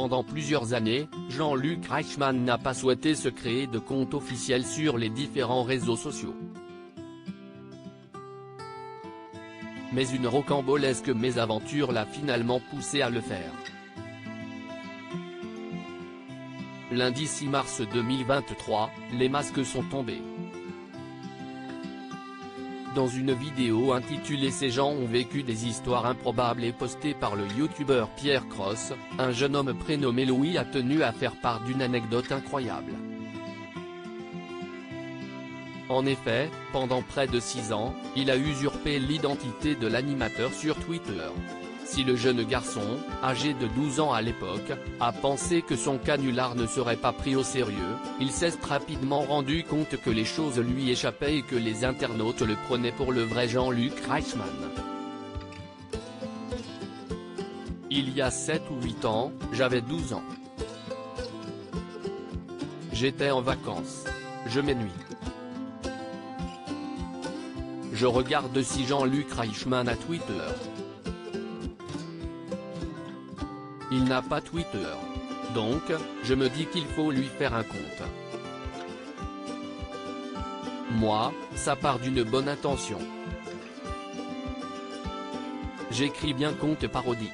Pendant plusieurs années, Jean-Luc Reichmann n'a pas souhaité se créer de compte officiel sur les différents réseaux sociaux. Mais une rocambolesque mésaventure l'a finalement poussé à le faire. Lundi 6 mars 2023, les masques sont tombés. Dans une vidéo intitulée « Ces gens ont vécu des histoires improbables » et postée par le youtubeur Pierre Cross, un jeune homme prénommé Louis a tenu à faire part d'une anecdote incroyable. En effet, pendant près de 6 ans, il a usurpé l'identité de l'animateur sur Twitter. Si le jeune garçon, âgé de 12 ans à l'époque, a pensé que son canular ne serait pas pris au sérieux, il s'est rapidement rendu compte que les choses lui échappaient et que les internautes le prenaient pour le vrai Jean-Luc Reichmann. Il y a 7 ou 8 ans, j'avais 12 ans. J'étais en vacances. Je m'ennuie. Je regarde si Jean-Luc Reichmann a Twitter. Il n'a pas Twitter. Donc, je me dis qu'il faut lui faire un compte. Moi, ça part d'une bonne intention. J'écris bien compte parodique.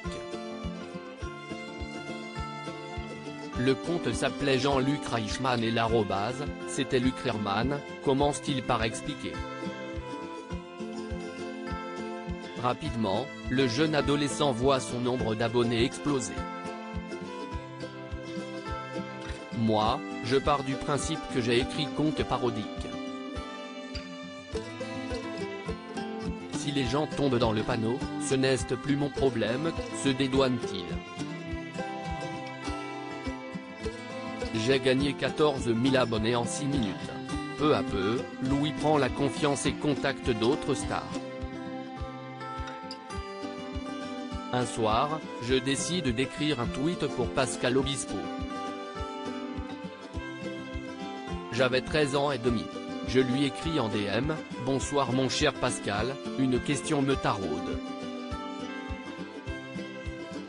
Le compte s'appelait Jean-Luc Reichmann et l'arrobase, c'était Luc Reichmann, commence-t-il par expliquer. Rapidement, le jeune adolescent voit son nombre d'abonnés exploser. Moi, je pars du principe que j'ai écrit compte parodique. Si les gens tombent dans le panneau, ce n'est plus mon problème, se dédouane-t-il. J'ai gagné 14 000 abonnés en 6 minutes. Peu à peu, Louis prend la confiance et contacte d'autres stars. Un soir, je décide d'écrire un tweet pour Pascal Obispo. J'avais 13 ans et demi. Je lui écris en DM, « Bonsoir mon cher Pascal, une question me taraude.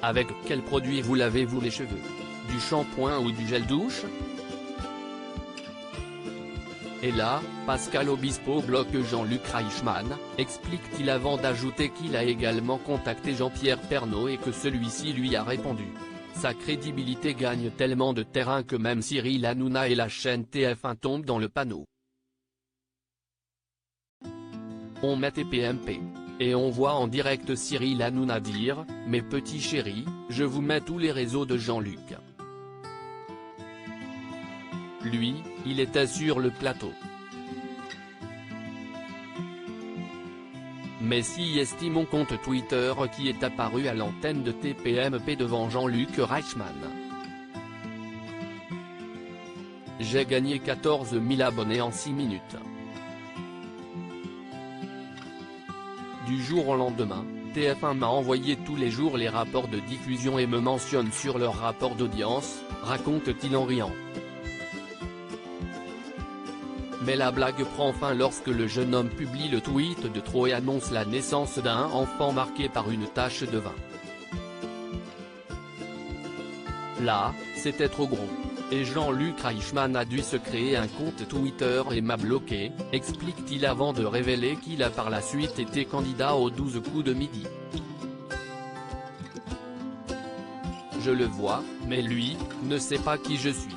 Avec quel produit vous lavez-vous les cheveux? Du shampoing ou du gel douche ?» Et là, Pascal Obispo bloque Jean-Luc Reichmann, explique-t-il avant d'ajouter qu'il a également contacté Jean-Pierre Pernaut et que celui-ci lui a répondu. Sa crédibilité gagne tellement de terrain que même Cyril Hanouna et la chaîne TF1 tombent dans le panneau. On met TPMP. Et on voit en direct Cyril Hanouna dire « Mes petits chéris, je vous mets tous les réseaux de Jean-Luc ». Lui, il était sur le plateau. Mais si est mon compte Twitter qui est apparu à l'antenne de TPMP devant Jean-Luc Reichmann. J'ai gagné 14 000 abonnés en 6 minutes. Du jour au lendemain, TF1 m'a envoyé tous les jours les rapports de diffusion et me mentionne sur leur rapport d'audience, raconte-t-il en riant. Mais la blague prend fin lorsque le jeune homme publie le tweet de trop et annonce la naissance d'un enfant marqué par une tache de vin. Là, c'était trop gros. Et Jean-Luc Reichmann a dû se créer un compte Twitter et m'a bloqué, explique-t-il avant de révéler qu'il a par la suite été candidat aux 12 coups de midi. Je le vois, mais lui, ne sait pas qui je suis.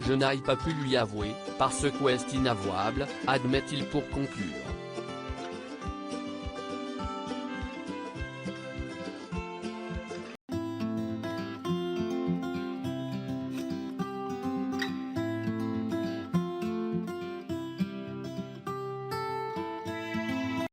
Je n'aille pas pu lui avouer, parce que est inavouable, admet-il pour conclure.